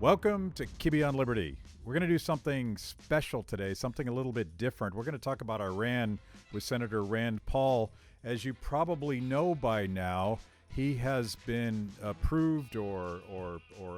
Welcome to Kibbe on Liberty. We're going to do something special today, something a little bit different. We're going to talk about Iran with Senator Rand Paul. As you probably know by now, he has been approved or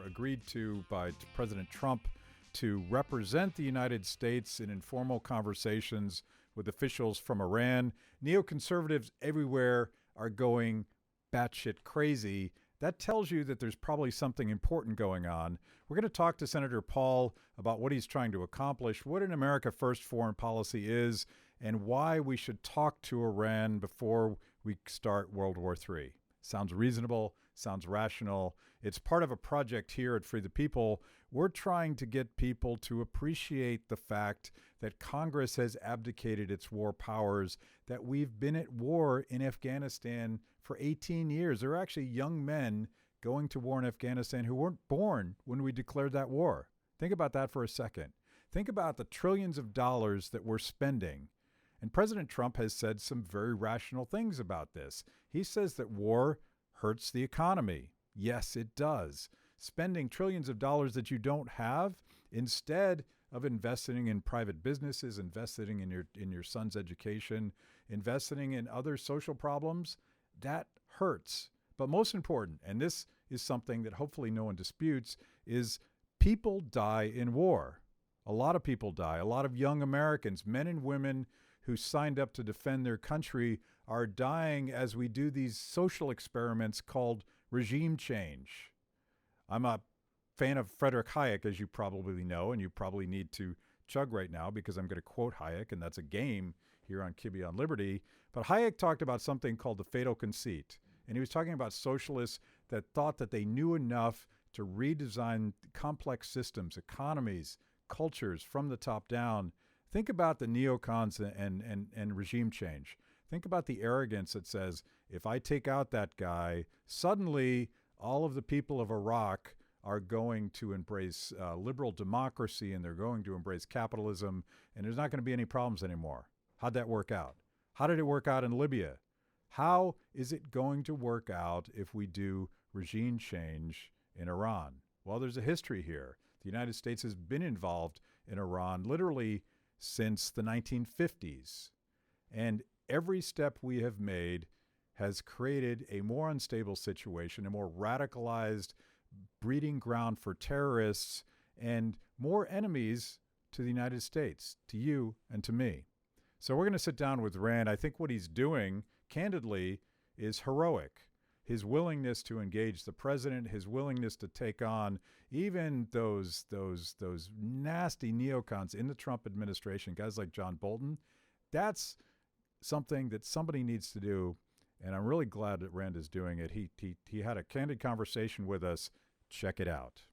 agreed to by President Trump to represent the United States in informal conversations with officials from Iran. Neoconservatives everywhere are going batshit crazy. That tells you that there's probably something important going on. We're going to talk to Senator Paul about what he's trying to accomplish, what an America First foreign policy is, and why we should talk to Iran before we start World War III. Sounds reasonable, sounds rational. It's part of a project here at Free the People. We're trying to get people to appreciate the fact that Congress has abdicated its war powers, that we've been at war in Afghanistan for 18 years. There are actually young men going to war in Afghanistan who weren't born when we declared that war. Think about that for a second. Think about the trillions of dollars that we're spending. And President Trump has said some very rational things about this. He says that war hurts the economy. Yes, it does. Spending trillions of dollars that you don't have instead of investing in private businesses, investing in your son's education, investing in other social problems, that hurts. But most important, and this is something that hopefully no one disputes, is people die in war. A lot of people die. A lot of young Americans, men and women who signed up to defend their country, are dying as we do these social experiments called regime change. I'm a fan of Frederick Hayek, as you probably know, and you probably need to chug right now because I'm going to quote Hayek, and that's a game here on Kibbe on Liberty. But Hayek talked about something called the fatal conceit, and he was talking about socialists that thought that they knew enough to redesign complex systems, economies, cultures from the top down. Think about the neocons and regime change. Think about the arrogance that says, if I take out that guy, suddenly all of the people of Iraq are going to embrace liberal democracy, and they're going to embrace capitalism, and there's not going to be any problems anymore. How'd that work out? How did it work out in Libya? How is it going to work out if we do regime change in Iran? Well, there's a history here. The United States has been involved in Iran literally since the 1950s. And every step we have made has created a more unstable situation, a more radicalized breeding ground for terrorists, and more enemies to the United States, to you and to me. So we're going to sit down with Rand. I think what he's doing, candidly, is heroic. His willingness to engage the president, his willingness to take on even those nasty neocons in the Trump administration, guys like John Bolton, that's something that somebody needs to do. And I'm really glad that Rand is doing it. He had a candid conversation with us. Check it out.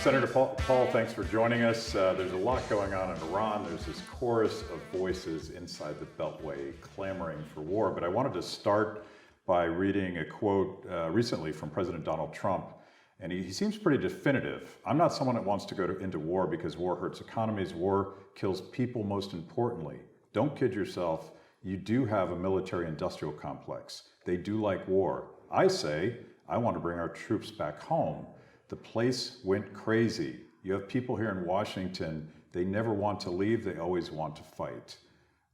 Senator Paul, thanks for joining us. There's a lot going on in Iran. There's this chorus of voices inside the Beltway clamoring for war. But I wanted to start by reading a quote recently from President Donald Trump. And he seems pretty definitive. I'm not someone that wants to go into war because war hurts economies. War kills people, most importantly. Don't kid yourself. You do have a military-industrial complex. They do like war. I say, I want to bring our troops back home. The place went crazy. You have people here in Washington, they never want to leave, they always want to fight.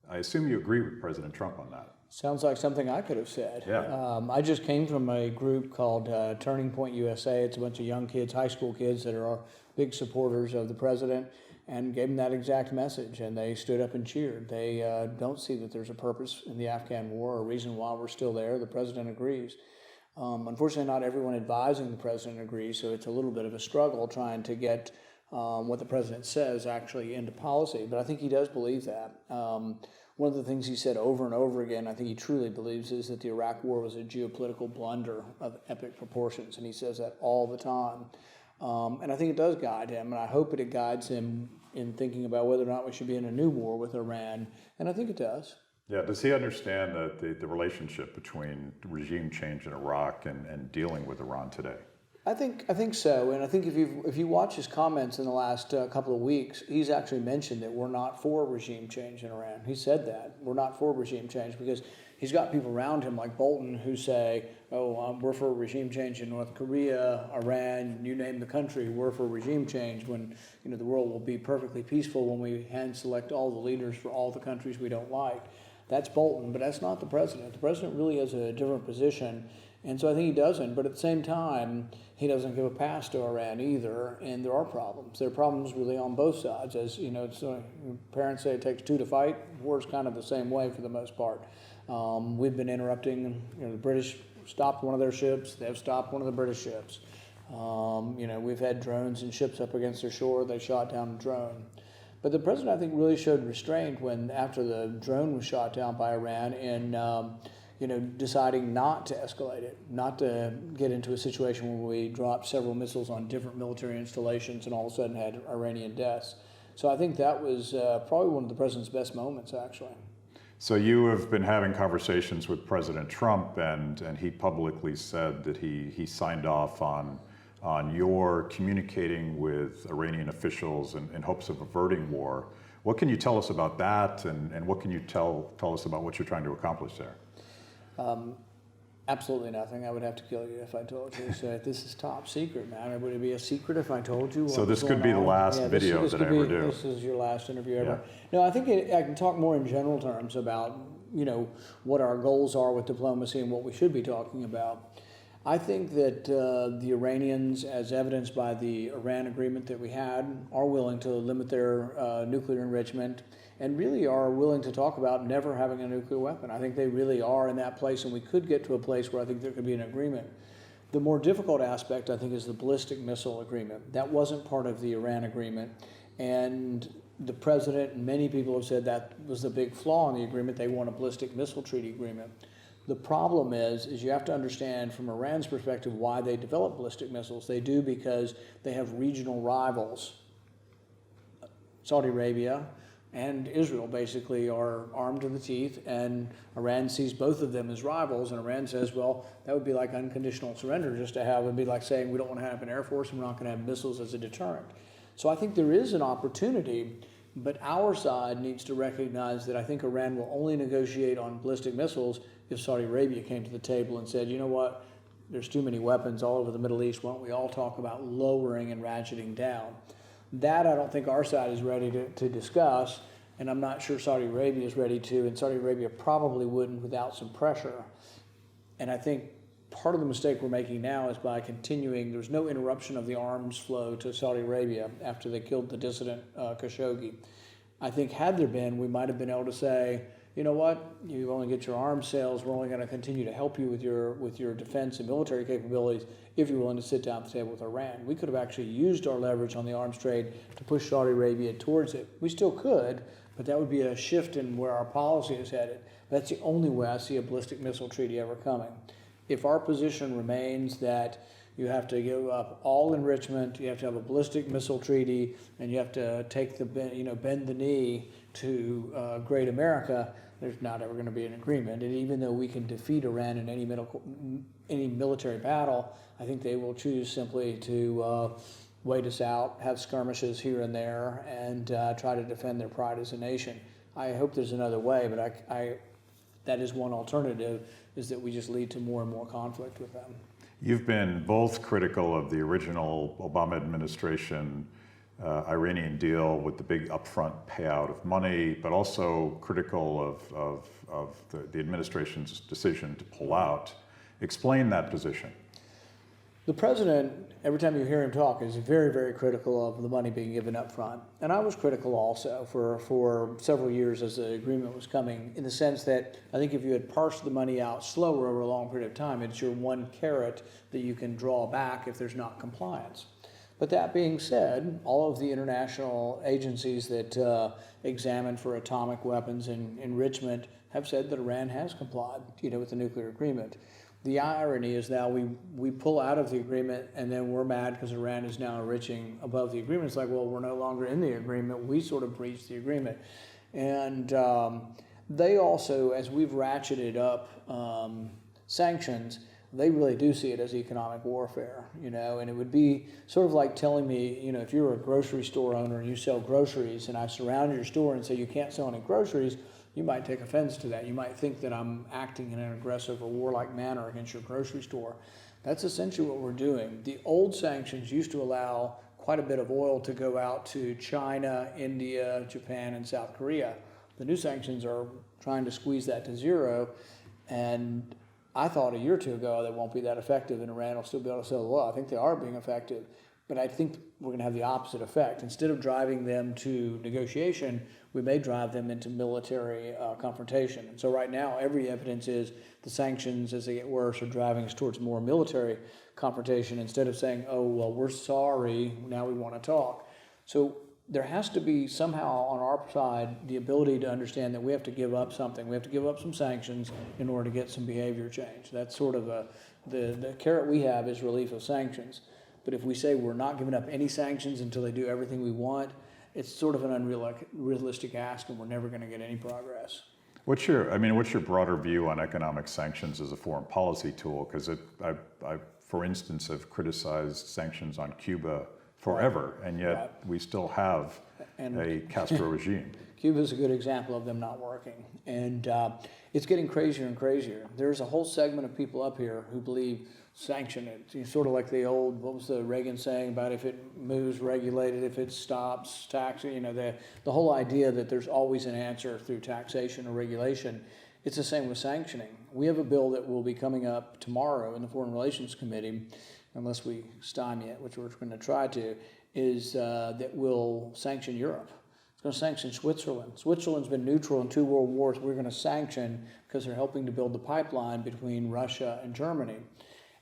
I assume you agree with President Trump on that. Sounds like something I could have said. Yeah. I just came from a group called Turning Point USA. It's a bunch of young kids, high school kids that are big supporters of the president, and gave them that exact message, and they stood up and cheered. They don't see that there's a purpose in the Afghan war or a reason why we're still there. The president agrees. Unfortunately, not everyone advising the president agrees, so it's a little bit of a struggle trying to get what the president says actually into policy. But I think he does believe that. One of the things he said over and over again, I think he truly believes, is that the Iraq war was a geopolitical blunder of epic proportions, and he says that all the time. And I think it does guide him, and I hope it guides him in thinking about whether or not we should be in a new war with Iran, and I think it does. Yeah, does he understand the relationship between regime change in Iraq and dealing with Iran today? I think so, and I think if you watch his comments in the last couple of weeks, he's actually mentioned that we're not for regime change in Iran. He said that we're not for regime change because he's got people around him like Bolton who say, "Oh, we're for regime change in North Korea, Iran, you name the country, we're for regime change." When the world will be perfectly peaceful when we hand select all the leaders for all the countries we don't like. That's Bolton, but that's not the president. The president really has a different position. And so I think he doesn't, but at the same time, he doesn't give a pass to Iran either, and there are problems. There are problems really on both sides. As parents say it takes two to fight. War's kind of the same way for the most part. We've been interrupting, the British stopped one of their ships, they've stopped one of the British ships. We've had drones and ships up against their shore, they shot down a drone. But the president, I think, really showed restraint when, after the drone was shot down by Iran, in deciding not to escalate it, not to get into a situation where we dropped several missiles on different military installations and all of a sudden had Iranian deaths. So I think that was probably one of the president's best moments, actually. So you have been having conversations with President Trump, and he publicly said that he signed off on your communicating with Iranian officials in hopes of averting war. What can you tell us about that, and what can you tell us about what you're trying to accomplish there? Absolutely nothing. I would have to kill you if I told you. So this is top secret, man. Would it be a secret if I told you? So this could be the last video that I ever do. This is your last interview ever. Yeah. No, I think I can talk more in general terms about what our goals are with diplomacy and what we should be talking about. I think that the Iranians, as evidenced by the Iran agreement that we had, are willing to limit their nuclear enrichment and really are willing to talk about never having a nuclear weapon. I think they really are in that place, and we could get to a place where I think there could be an agreement. The more difficult aspect, I think, is the ballistic missile agreement. That wasn't part of the Iran agreement, and the president and many people have said that was the big flaw in the agreement. They want a ballistic missile treaty agreement. The problem is you have to understand from Iran's perspective why they develop ballistic missiles. They do because they have regional rivals. Saudi Arabia and Israel basically are armed to the teeth, and Iran sees both of them as rivals, and Iran says, well, that would be like unconditional surrender just to have, it would be like saying we don't want to have an air force and we're not going to have missiles as a deterrent. So I think there is an opportunity, but our side needs to recognize that I think Iran will only negotiate on ballistic missiles if Saudi Arabia came to the table and said, you know what, there's too many weapons all over the Middle East, why don't we all talk about lowering and ratcheting down? That I don't think our side is ready to discuss, and I'm not sure Saudi Arabia is ready to, and Saudi Arabia probably wouldn't without some pressure. And I think part of the mistake we're making now is by continuing, there's no interruption of the arms flow to Saudi Arabia after they killed the dissident Khashoggi. I think had there been, we might have been able to say, you know what, you only get your arms sales, we're only going to continue to help you with your defense and military capabilities if you're willing to sit down at the table with Iran. We could have actually used our leverage on the arms trade to push Saudi Arabia towards it. We still could, but that would be a shift in where our policy is headed. That's the only way I see a ballistic missile treaty ever coming. If our position remains that you have to give up all enrichment, you have to have a ballistic missile treaty, and you have to take bend the knee to great America, there's not ever going to be an agreement. And even though we can defeat Iran in any military battle, I think they will choose simply to wait us out, have skirmishes here and there, and try to defend their pride as a nation. I hope there's another way, but that is one alternative, is that we just lead to more and more conflict with them. You've been both critical of the original Obama administration Iranian deal with the big upfront payout of money, but also critical of the administration's decision to pull out. Explain that position. The president, every time you hear him talk, is very, very critical of the money being given up front. And I was critical also for several years as the agreement was coming, in the sense that I think if you had parsed the money out slower over a long period of time, it's your one carrot that you can draw back if there's not compliance. But that being said, all of the international agencies that examine for atomic weapons and enrichment have said that Iran has complied, with the nuclear agreement. The irony is now we pull out of the agreement, and then we're mad because Iran is now enriching above the agreement. It's like, well, we're no longer in the agreement. We sort of breached the agreement. And they also, as we've ratcheted up sanctions, they really do see it as economic warfare, and it would be sort of like telling me, if you're a grocery store owner and you sell groceries and I surround your store and say you can't sell any groceries, you might take offense to that. You might think that I'm acting in an aggressive or warlike manner against your grocery store. That's essentially what we're doing. The old sanctions used to allow quite a bit of oil to go out to China, India, Japan, and South Korea. The new sanctions are trying to squeeze that to zero, and I thought a year or two ago they won't be that effective and Iran will still be able to sell the oil. I think they are being effective, but I think we're going to have the opposite effect. Instead of driving them to negotiation, we may drive them into military confrontation. And so right now, every evidence is the sanctions, as they get worse, are driving us towards more military confrontation instead of saying, oh, well, we're sorry, now we want to talk. So there has to be somehow on our side the ability to understand that we have to give up something. We have to give up some sanctions in order to get some behavior change. That's sort of the carrot we have is relief of sanctions. But if we say we're not giving up any sanctions until they do everything we want, it's sort of an unrealistic ask, and we're never going to get any progress. What's your broader view on economic sanctions as a foreign policy tool? Because I, for instance, have criticized sanctions on Cuba forever, and yet we still have a Castro regime. Cuba is a good example of them not working, and it's getting crazier and crazier. There's a whole segment of people up here who believe sanction it. It's sort of like the old, what was the Reagan saying about if it moves, regulate it, if it stops, tax it. The whole idea that there's always an answer through taxation or regulation. It's the same with sanctioning. We have a bill that will be coming up tomorrow in the Foreign Relations Committee, unless we stymie it, which we're going to try to, is that will sanction Europe. It's going to sanction Switzerland. Switzerland's been neutral in 2 world wars. We're going to sanction because they're helping to build the pipeline between Russia and Germany.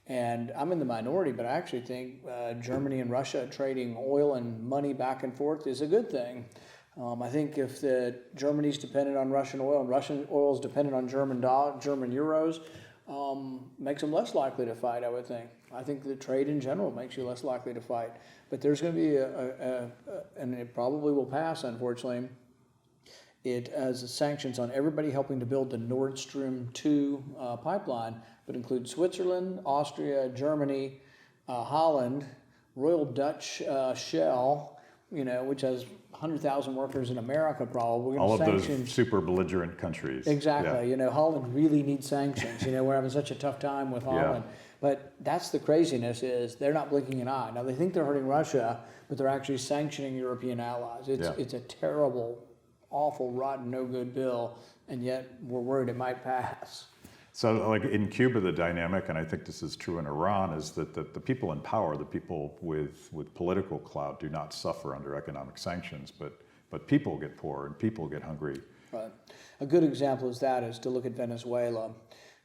And I'm in the minority, but I actually think Germany and Russia trading oil and money back and forth is a good thing. I think if Germany's dependent on Russian oil and Russian oil is dependent on German euros, makes them less likely to fight, I would think. I think the trade in general makes you less likely to fight. But there's going to be and it probably will pass, unfortunately, it as sanctions on everybody helping to build the Nord Stream 2 pipeline, but include Switzerland, Austria, Germany, Holland, Royal Dutch Shell, which has 100,000 workers in America probably. All of those super belligerent countries. Exactly. Yeah. Holland really needs sanctions. We're having such a tough time with Holland. Yeah. But that's the craziness is they're not blinking an eye. Now, they think they're hurting Russia, but they're actually sanctioning European allies. It's a terrible, awful, rotten, no good bill, and yet we're worried it might pass. So like in Cuba, the dynamic, and I think this is true in Iran, is that the people in power, the people with political clout do not suffer under economic sanctions, but people get poor and people get hungry. Right. A good example is to look at Venezuela.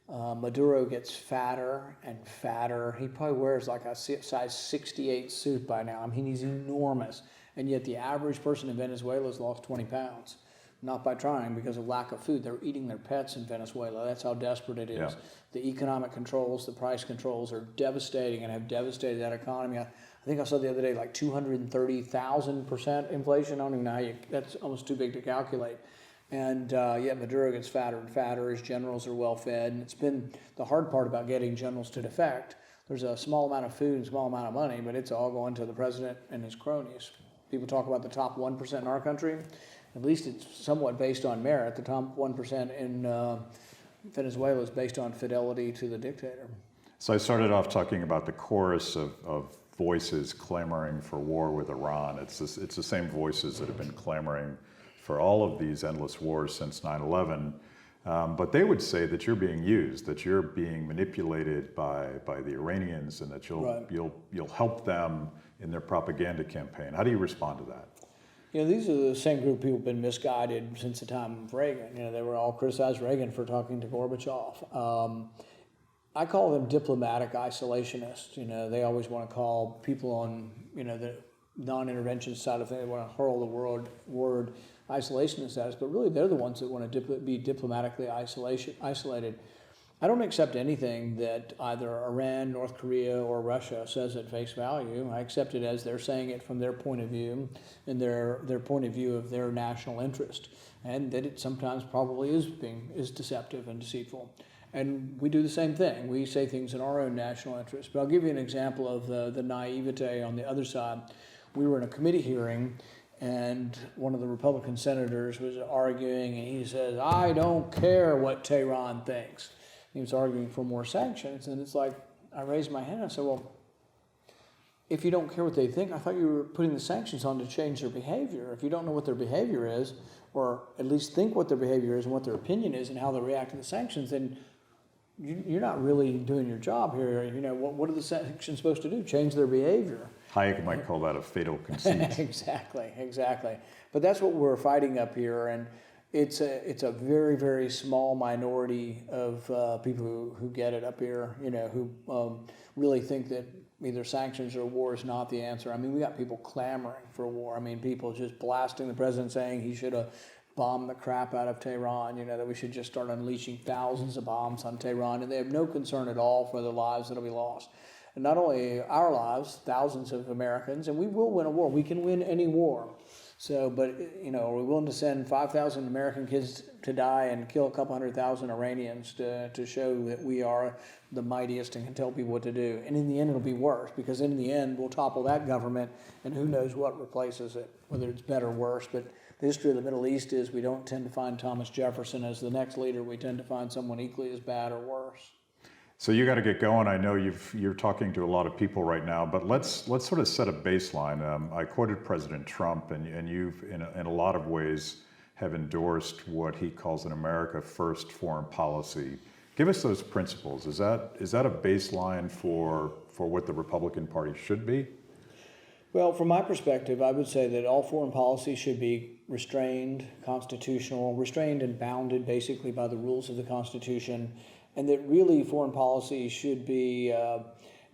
Maduro gets fatter and fatter. He probably wears like a size 68 suit by now. I mean, he's enormous. And yet the average person in Venezuela has lost 20 pounds. Not by trying, because of lack of food. They're eating their pets in Venezuela. That's how desperate it is. Yeah. The economic controls, the price controls are devastating and have devastated that economy. I think I saw the other day like 230,000% inflation. I don't even know how that's almost too big to calculate. And yet Maduro gets fatter and fatter. His generals are well fed. And it's been the hard part about getting generals to defect. There's a small amount of food and small amount of money, but it's all going to the president and his cronies. People talk about the top 1% in our country. At least it's somewhat based on merit. The top 1% in Venezuela is based on fidelity to the dictator. So I started off talking about the chorus of voices clamoring for war with Iran. It's the same voices that have been clamoring for all of these endless wars since 9/11. But they would say that you're being used, that you're being manipulated by the Iranians, and that you'll help them in their propaganda campaign. How do you respond to that? These are the same group of people who've been misguided since the time of Reagan. They were all criticized Reagan for talking to Gorbachev. I call them diplomatic isolationists. They always want to call people on, the non-intervention side of things. They want to hurl the word isolationist at us, but really they're the ones that want to be diplomatically isolated. I don't accept anything that either Iran, North Korea, or Russia says at face value. I accept it as they're saying it from their point of view and their point of view of their national interest, and that it sometimes probably is deceptive and deceitful. And we do the same thing. We say things in our own national interest. But I'll give you an example of the naivete on the other side. We were in a committee hearing, and one of the Republican senators was arguing, and he says, "I don't care what Tehran thinks." He was arguing for more sanctions, and it's like, I raised my hand and I said, well, if you don't care what they think, I thought you were putting the sanctions on to change their behavior. If you don't know what their behavior is, or at least think what their behavior is and what their opinion is and how they react to the sanctions, then you're not really doing your job here. You know, what are the sanctions supposed to do? Change their behavior. Hayek might call that a fatal conceit. Exactly. But that's what we're fighting up here, and it's a very, very small minority of people who get it up here, you know, who really think that either sanctions or war is not the answer. I mean, we got people clamoring for war. I mean, people just blasting the president, saying he should have bombed the crap out of Tehran, you know, that we should just start unleashing thousands of bombs on Tehran, and they have no concern at all for the lives that'll be lost. And not only our lives, thousands of Americans, and we will win a war. We can win any war. So, but, you know, are we willing to send 5,000 American kids to die and kill a couple 100,000 Iranians to show that we are the mightiest and can tell people what to do? And in the end, it'll be worse, because in the end, we'll topple that government, and who knows what replaces it, whether it's better or worse. But the history of the Middle East is we don't tend to find Thomas Jefferson as the next leader. We tend to find someone equally as bad or worse. So you got to get going. I know you're talking to a lot of people right now, but let's sort of set a baseline. I quoted President Trump, and you've in a lot of ways have endorsed what he calls an America First foreign policy. Give us those principles. Is that a baseline for what the Republican Party should be? Well, from my perspective, I would say that all foreign policy should be restrained, constitutional, restrained and bounded basically by the rules of the Constitution. And that really foreign policy should be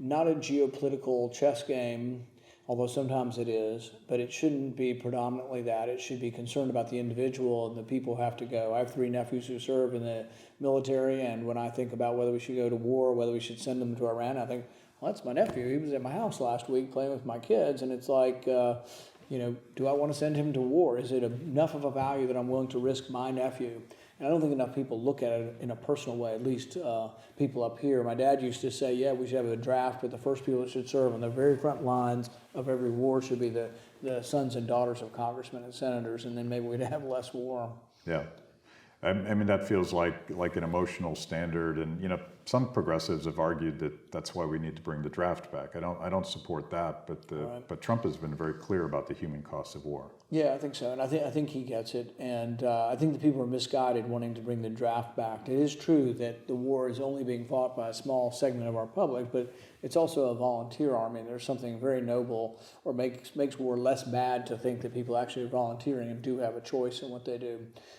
not a geopolitical chess game, although sometimes it is, but it shouldn't be predominantly that. It should be concerned about the individual and the people who have to go. I have 3 nephews who serve in the military, and when I think about whether we should go to war, whether we should send them to Iran, I think, well, that's my nephew. He was at my house last week playing with my kids, and it's like, you know, do I want to send him to war? Is it enough of a value that I'm willing to risk my nephew? And I don't think enough people look at it in a personal way, at least people up here. My dad used to say, yeah, we should have a draft, but the first people that should serve on the very front lines of every war should be the sons and daughters of congressmen and senators, and then maybe we'd have less war. Yeah. I mean, that feels like an emotional standard, and you know, some progressives have argued that that's why we need to bring the draft back. I don't support that, but Trump has been very clear about the human cost of war. Yeah, I think so, and I think he gets it, and I think the people are misguided wanting to bring the draft back. It is true that the war is only being fought by a small segment of our public, but it's also a volunteer army. And there's something very noble, or makes war less bad to think that people actually are volunteering and do have a choice in what they do.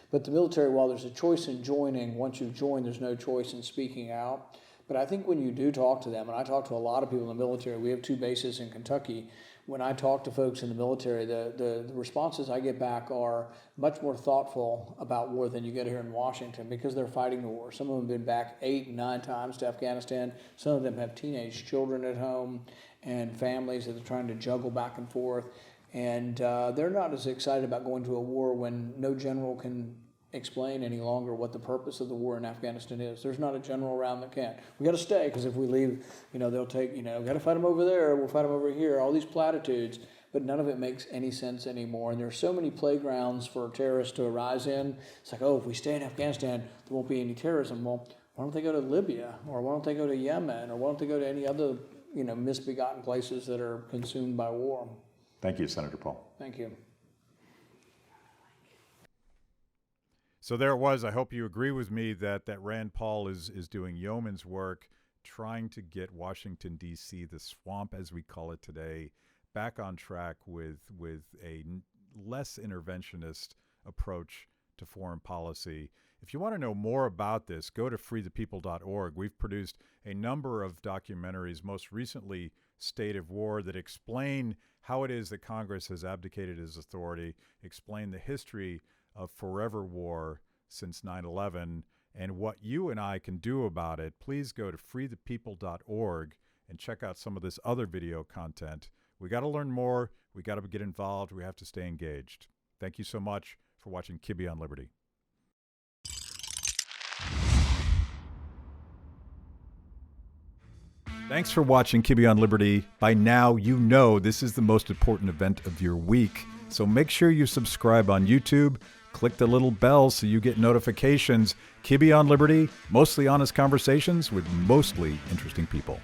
But the military, while there's a choice in joining, once you've joined, there's no choice in speaking out. But I think when you do talk to them, and I talk to a lot of people in the military, we have 2 bases in Kentucky. When I talk to folks in the military, the responses I get back are much more thoughtful about war than you get here in Washington, because they're fighting the war. Some of them have been back 8 and 9 times to Afghanistan. Some of them have teenage children at home and families that they're trying to juggle back and forth. And they're not as excited about going to a war when no general can explain any longer what the purpose of the war in Afghanistan is. There's not a general around that can. We got to stay, because if we leave, you know, they'll take, you know, got to fight them over there, we'll fight them over here, all these platitudes, but none of it makes any sense anymore. And there's so many playgrounds for terrorists to arise in. It's like, oh, if we stay in Afghanistan, there won't be any terrorism. Well, why don't they go to Libya, or why don't they go to Yemen, or why don't they go to any other, you know, misbegotten places that are consumed by war? Thank you, Senator Paul. Thank you. So there it was. I hope you agree with me that Rand Paul is doing yeoman's work trying to get Washington, D.C., the swamp as we call it today, back on track with a less interventionist approach to foreign policy. If you want to know more about this, go to freethepeople.org. We've produced a number of documentaries, most recently State of War, that explain how it is that Congress has abdicated its authority, explain the history of forever war since 9/11 and what you and I can do about it. Please go to freethepeople.org and check out some of this other video content. We got to learn more. We got to get involved. We have to stay engaged. Thank you so much for watching Kibbe on Liberty. Thanks for watching Kibbe on Liberty. By now, you know this is the most important event of your week. So make sure you subscribe on YouTube. Click the little bell so you get notifications. Kibbe on Liberty, mostly honest conversations with mostly interesting people.